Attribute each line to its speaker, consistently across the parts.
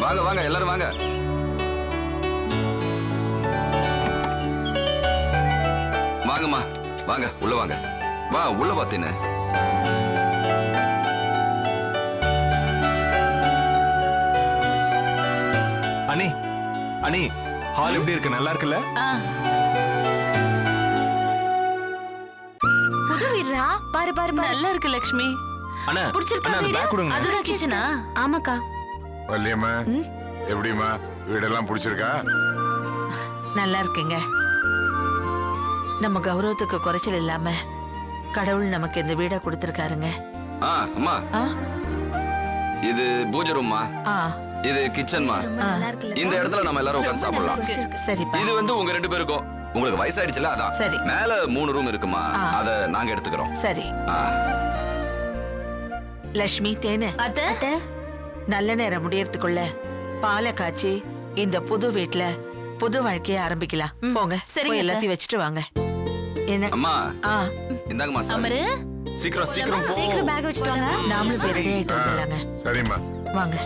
Speaker 1: வாங்க வாங்க எல்லாரும் வாங்க. வாங்கம்மா வாங்க உள்ள வாங்க. வா உள்ள பாத்தீன்னு.
Speaker 2: அனி அனி ஹால் எப்படி இருக்கு? நல்லா இருக்குல்ல?
Speaker 3: புது வீடுடா. பாரு பாரு பாரு.
Speaker 4: நல்லா இருக்கு லட்சுமி.
Speaker 2: அண்ணா
Speaker 3: பிடிச்சிருக்கா
Speaker 2: அந்த
Speaker 3: வீடு?
Speaker 2: பேக் கொடுங்க.
Speaker 4: அதுதான் கிச்சனா?
Speaker 3: ஆமாக்கா.
Speaker 5: வள்ளியம்மா எப்படிம்மா வீடெல்லாம் பிடிச்சிருக்கா?
Speaker 6: நல்லா இருக்குங்க. நம்ம கௌரவத்துக்கு குறைச்சல் இல்லாம கடவுள் நமக்கு இந்த வீடை கொடுத்திருக்காருங்க.
Speaker 1: அம்மா
Speaker 6: ஆ?
Speaker 1: இது பூஜை ரூம்மா,
Speaker 6: ஆ,
Speaker 1: இது கிச்சன்மா.
Speaker 3: நல்லா இருக்குல்ல?
Speaker 1: இந்த இடத்துல நம்ம எல்லாரும் உட்கார்ந்து சாப்பிடலாம்.
Speaker 6: சரிப்பா.
Speaker 1: இது வந்து உங்க 2 பேருக்கும். உங்களுக்கு வயசாயிடுச்சுல அதான்.
Speaker 6: சரி.
Speaker 1: மேல 3 ரூம் இருக்குமா, அத நாங்க எடுத்துக்கிறோம்.
Speaker 6: சரி.
Speaker 1: ஆ.
Speaker 6: லட்சுமி தேனு,
Speaker 3: அத்தை,
Speaker 6: நல்ல நேரம் முடியறதுக்குள்ள பாலை காய்ச்சி இந்த புது வீட்டுல புது வாழ்க்கைய ஆரம்பிக்கலாம். போங்க,
Speaker 4: சரிங்க
Speaker 6: போய்
Speaker 4: அத்தை.
Speaker 6: எல்லாத்தையும் வச்சுட்டு வாங்க. என்ன?
Speaker 1: அம்மா
Speaker 6: ஆ,
Speaker 1: இந்தாங்கம்மா சார்.
Speaker 4: அமரு,
Speaker 1: சீக்கிரம் சீக்கிரம் போ.
Speaker 3: சீக்கிரம் பேக் வச்சுட்டு வாங்க.
Speaker 6: நாமளும் போய் ரெடி ஆயிட்டு வந்துடலாங்க.
Speaker 5: சரிம்மா.
Speaker 6: வாங்க.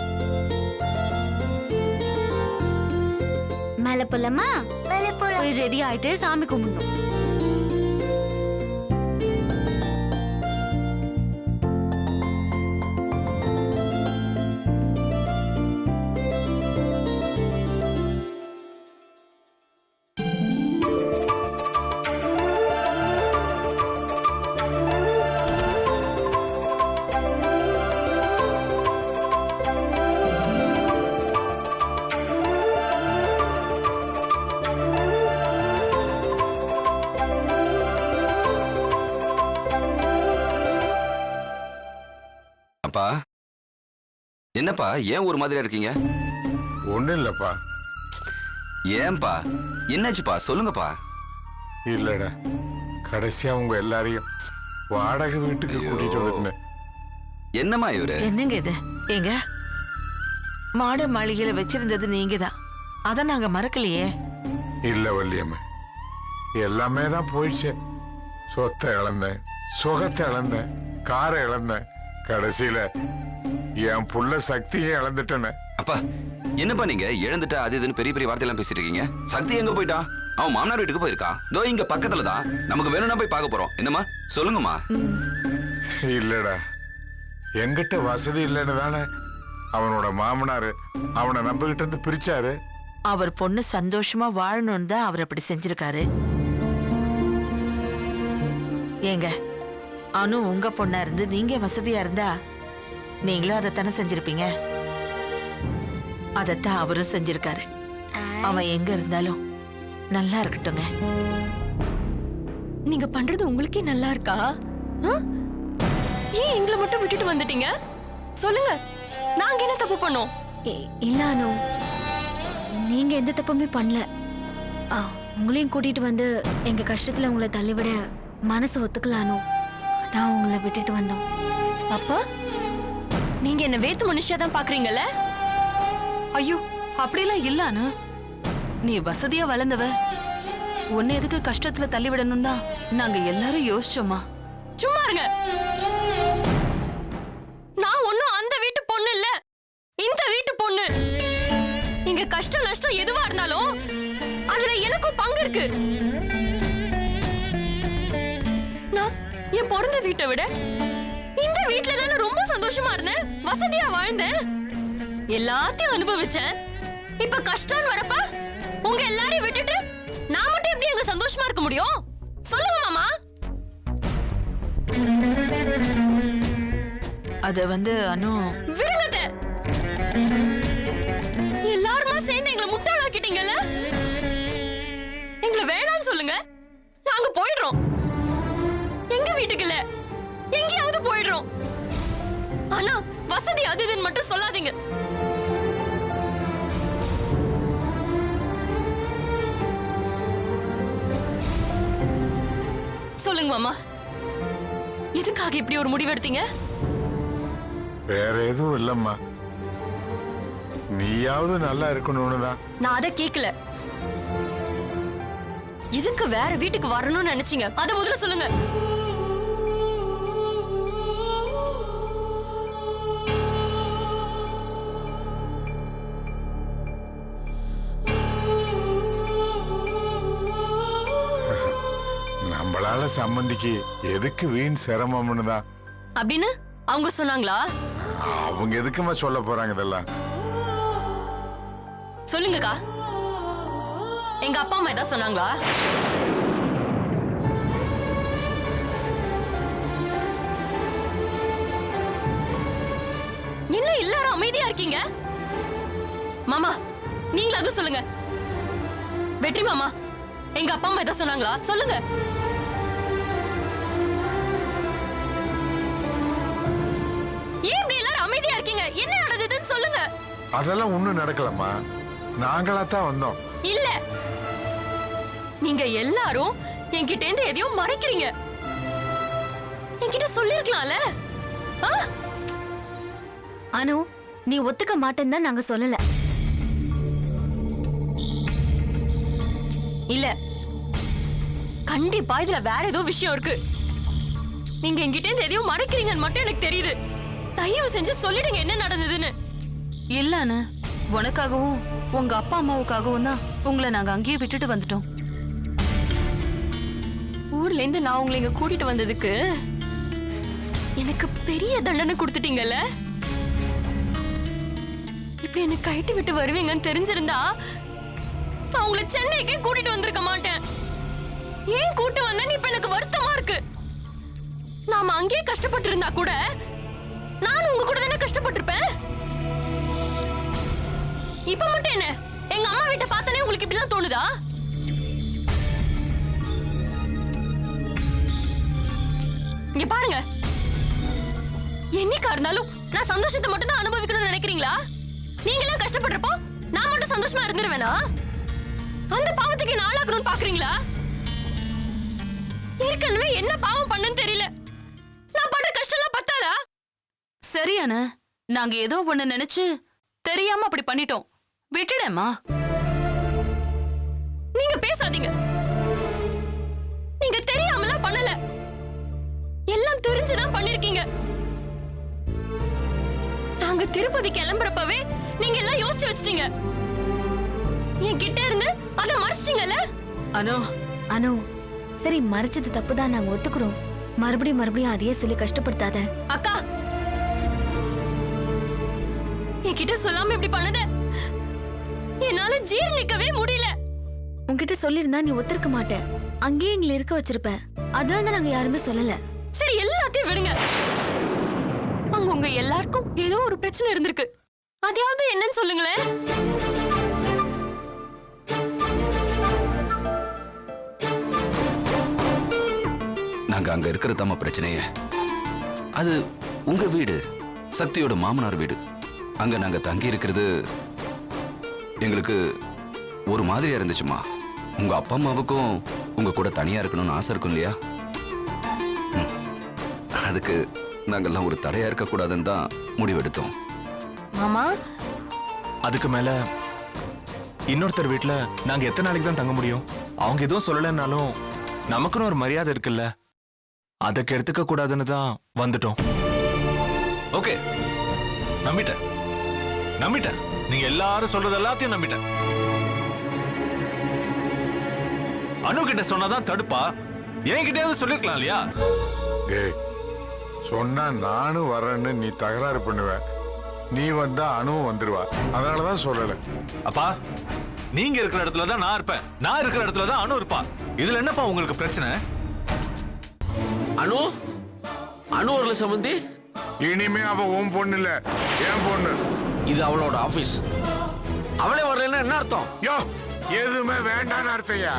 Speaker 3: மேல போலாமா? போய் ரெடி ஆயிட்டு சாமி கும்பிடணும்.
Speaker 1: அப்பா என்னப்பா ஏன் ஒரு மாதிரியா இருக்கீங்க?
Speaker 5: ஒண்ணும் இல்லப்பா.
Speaker 1: ஏன்பா என்னாச்சுப்பா சொல்லுங்கப்பா.
Speaker 5: இல்லடா, கடைசியா உங்க எல்லாரையும் வாடகை வீட்டுக்கு கூட்டிட்டு வந்துட்டேன்.
Speaker 1: என்னம்மா இவரு?
Speaker 6: என்னங்க இது? ஏங்க, மாட மாளிகையில வச்சிருந்தது நீங்க தான். அத நாங்க மறக்கலையே.
Speaker 5: இல்ல வள்ளியம்மா, எல்லாமே தான் போயிடுச்சு. சொத்தை இழந்தேன், சுகத்தை இழந்தேன், காரை இழந்தேன், கடைசியில என் புள்ள சக்தியை இழந்துட்டேனே.
Speaker 1: அப்பா என்னப்பா நீங்க இழந்துட்டா அது இதுன்னு பெரிய பெரிய வார்த்தையெல்லாம் பேசிட்டு இருக்கீங்க? சக்தி எங்க போயிட்டான்? அவன் மாமனார் வீட்டுக்கு போயிருக்கான். இதோ இங்க பக்கத்துல தான். நமக்கு வேணும்னா போய் பார்க்க போறோம். என்னம்மா சொல்லுங்கம்மா.
Speaker 5: இல்லடா, என்கிட்ட வசதி இல்லைன்னு தானே அவனோட மாமனாரு அவனை நம்பிக்கிட்டு இருந்து பிரிச்சாரு.
Speaker 6: அவர் பொண்ணு சந்தோஷமா வாழணும்னு தான் அவர் அப்படி செஞ்சிருக்காரு. ஏங்க, அனு உங்க பொண்ணா இருந்து நீங்க வசதியா இருந்தா நீங்களும் அதைத்தானே செஞ்சிருப்பீங்க. அதத்தான் அவரும் செஞ்சிருக்காரு. அவன் எங்க இருந்தாலும் நல்லா இருக்கட்டுங்க.
Speaker 4: நீங்க பண்றது உங்களுக்கே நல்லா இருக்கா? ஏன் எங்களை மட்டும் விட்டுட்டு வந்துட்டீங்க? சொல்லுங்க, நாங்க என்ன தப்பு பண்ணோம்?
Speaker 3: இல்ல அனு, நீங்க எந்த தப்புமே பண்ணல. உங்களையும் கூட்டிட்டு வந்து எங்க கஷ்டத்துல உங்களை தள்ளிவிட மனசு ஒத்துக்கல அனு. அதான் உங்களை விட்டுட்டு வந்தோம்.
Speaker 4: அப்பா, நீங்க என்ன வேத்து மனுஷியா தான் பாக்குறீங்கல்ல?
Speaker 7: ஐயோ, அப்படிலாம் இல்ல அனு. நீ வசதியா வளர்ந்தவ. உன்னை எதுக்கு கஷ்டத்துல தள்ளி விடணும் தான் நாங்க எல்லாரும் யோசிச்சோமா.
Speaker 4: சும்மா இருங்க. நான் ஒண்ணும் அந்த வீட்டு பொண்ணு இல்ல, இந்த வீட்டு பொண்ணு. இங்க கஷ்டம் நஷ்டம் எதுவா இருந்தாலும் அதுல எனக்கும் பங்கு இருக்கு. நான் என் பிறந்த வீட்டை விட இந்த வீட்டுல தானே ரொம்ப சந்தோஷமா இருந்தேன், வசதியா வாழ்ந்தேன், எல்லாத்தையும் அனுபவிச்சேன். இப்ப கஷ்டம் வரப்ப உங்க எல்லாரையும் விட்டுட்டு நான் மட்டும் எப்படி அங்க சந்தோஷமா இருக்க முடியும்? சொல்லுங்க மாமா.
Speaker 6: அத வந்து அனு,
Speaker 4: விடுங்க. எல்லாருமா சேர்ந்து எங்களை முட்டாளாக்கிட்டீங்கல்ல. எங்களை வேணாம்னு சொல்லுங்க, நாங்க போயிடுறோம். எங்க வீட்டுக்கு இல்ல, எங்கேயாவது போயிடுறோம். ஆனா வசதி அது இதுன்னு மட்டும் சொல்லாதீங்க. சொல்லுங்க மாமா, எதுக்காக இப்படி ஒரு முடிவு எடுத்தீங்க?
Speaker 5: வேற எதுவும் இல்லம்மா, நீயாவது நல்லா இருக்கணும்னு தான்.
Speaker 4: நான் அதை கேட்கல. எதுக்கு வேற வீட்டுக்கு வரணும்னு நினைச்சீங்க அத முதல்ல சொல்லுங்க.
Speaker 5: அதனால சம்மந்திக்கு எதுக்கு வீண் சிரமம்னு தான்.
Speaker 4: அப்படின்னு அவங்க சொன்னாங்களா?
Speaker 5: அவங்க எதுக்குமா சொல்ல போறாங்க இதெல்லாம்?
Speaker 4: சொல்லுங்கக்கா, எங்க அப்பா அம்மா ஏதாவது சொன்னாங்களா? என்ன எல்லாரும் அமைதியா இருக்கீங்க? மாமா, நீங்களாவது சொல்லுங்க. வெற்றி மாமா, எங்க அப்பா அம்மா ஏதாவது சொன்னாங்களா? சொல்லுங்க. ஏன் இப்படி எல்லாரும் அமைதியா இருக்கீங்க? என்ன நடந்ததுன்னு சொல்லுங்க.
Speaker 5: அதெல்லாம் ஒண்ணும் நடக்கலம்மா, நாங்களா தான் வந்தோம்.
Speaker 4: இல்ல, நீங்க எல்லாரும் என்கிட்ட இருந்து எதையோ மறைக்கிறீங்க. என்கிட்ட சொல்லிருக்கலாம்ல.
Speaker 3: அனு, நீ ஒத்துக்க மாட்டேன்னு தான் நாங்க சொல்லல.
Speaker 4: இல்ல, கண்டிப்பா இதுல வேற ஏதோ விஷயம் இருக்கு. நீங்க என்கிட்ட இருந்து எதையோ மறைக்கிறீங்கன்னு மட்டும் எனக்கு தெரியுது. தயவு செஞ்சு சொல்லிடுங்க என்ன நடந்ததுன்னு.
Speaker 7: இல்லன்னு உனக்காகவும் உங்க அப்பா அம்மாவுக்காகவும் தான் உங்களை நாங்க அங்கேயே விட்டுட்டு வந்துட்டோம்.
Speaker 4: ஊர்ல இருந்து நான் உங்களை இங்க கூட்டிட்டு வந்ததுக்கு எனக்கு பெரிய தண்டனை கொடுத்துட்டீங்கல்ல. இப்படி என்ன கைட்டு விட்டு வருவீங்கன்னு தெரிஞ்சிருந்தா நான் உங்களை சென்னைக்கே கூட்டிட்டு வந்திருக்க மாட்டேன். ஏன் கூட்டு வந்தேன்னு இப்ப எனக்கு வருத்தமா இருக்கு. நாம அங்கேயே கஷ்டப்பட்டு இருந்தா கூட நானும் உங்க கூட தானே கஷ்டப்பட்டிருப்பேன். இப்ப மட்டும் என்ன எங்க அம்மா வீட்டை பார்த்தானே உங்களுக்கு இப்படிலாம் தோணுதா? இங்க பாருங்க, என்னைக்கா இருந்தாலும் நான் சந்தோஷத்தை மட்டும் தான் அனுபவிக்கணும்னு நினைக்கிறீங்களா? நீங்களும் கஷ்டப்படுறப்போ நான் மட்டும் சந்தோஷமா இருந்துருவேனா? அந்த பாவத்துக்கு என்ன ஆளாக்கணும்னு பாக்குறீங்களா? ஏற்கனவே என்ன பாவம் பண்ணன்னு தெரியல. நான் படுற கஷ்டம்லாம் பத்தாதா?
Speaker 7: சரியான நாங்க ஏதோ ஒண்ணு நினைச்சு தெரியாம அப்படி பண்ணிட்டோம். விட்டுடேம்மா.
Speaker 4: நீங்க பேசாதீங்க. நீங்க தெரியாமலாம் பண்ணல, எல்லாம் தெரிஞ்சுதான் பண்ணிருக்கீங்க. நாங்க திருப்பதி கிளம்புறப்பவே நீங்க எல்லாம் யோசிச்சு வச்சிட்டீங்க. என் கிட்ட இருந்து அதை மறைச்சிட்டீங்கல்ல.
Speaker 6: அனு,
Speaker 3: அனு, சரி, மறைச்சது தப்பு தான், நாங்க ஒத்துக்கிறோம். மறுபடியும் அதையே சொல்லி கஷ்டப்படுத்தாத.
Speaker 4: அக்கா, என்கிட்ட சொல்லாம இப்படி பண்ணத என்னால ஜீரணிக்கவே முடியல.
Speaker 3: உன்கிட்ட சொல்லியிருந்தா நீ ஒத்துருக்க மாட்ட. அங்கேயே எங்களை இருக்க வச்சிருப்ப. அதனால தான் நாங்க யாருமே சொல்லல.
Speaker 4: சரி, எல்லாத்தையும் விடுங்க. அங்க உங்க எல்லாருக்கும் ஏதோ ஒரு பிரச்சனை இருந்திருக்கு. அதையாவது என்னன்னு சொல்லுங்களேன்.
Speaker 1: நாங்க அங்க இருக்கிற தம்ம பிரச்சனையே. அது உங்க வீடு, சக்தியோட மாமனார் வீடு. அங்க நாங்க தங்கி இருக்கிறது எங்களுக்கு ஒரு மாதிரியா இருந்துச்சுமா. உங்க அப்பா அம்மாவுக்கும் உங்க கூட தனியா இருக்கணும்னு ஆசை இருக்கும் இல்லையா? அதுக்கு நாங்கெல்லாம் ஒரு தடையா இருக்க கூடாதுன்னு தான் முடிவெடுத்தோம்.
Speaker 4: மாமா,
Speaker 2: அதுக்கு மேல இன்னொருத்தர் வீட்டுல நாங்க எத்தனை நாளைக்கு தான் தங்க முடியும்? அவங்க எதுவும் சொல்லலைன்னாலும் நமக்குன்னு ஒரு மரியாதை இருக்குல்ல, அதை கெடுத்துக்க கூடாதுன்னு தான் வந்துட்டோம். ஓகே, நம்பிட்டேன். நீங்க எல்லாரும் சொல்றது எல்லாத்தையும் நம்பிட்டேன். அனு கிட்ட சொன்னாதான் தடுப்பா, என்கிட்டயாவது சொல்லிருக்கலாம் இல்லையா?
Speaker 5: டேய், சொன்னா நானும் வரேன்னு நீ தகராறு பண்ணுவ. நீ வந்தா அணுவும் வந்துருவா. அதனாலதான் சொல்லல.
Speaker 2: அப்பா, நீங்க இருக்கிற இடத்துல தான் நான் இருப்பேன், நான் இருக்கிற இடத்துல தான் அனு இருப்பா. இதுல என்னப்பா உங்களுக்கு பிரச்சனை?
Speaker 8: அனு வரல சம்பந்தி.
Speaker 5: இனிமே அவ உன் பொண்ணு இல்ல, என் பொண்ணு.
Speaker 8: இது அவளோட ஆபீஸ். அவளே வரலன்னா என்ன அர்த்தம்?
Speaker 5: யோ, எதுவுமே வேண்டான்னு அர்த்தையா?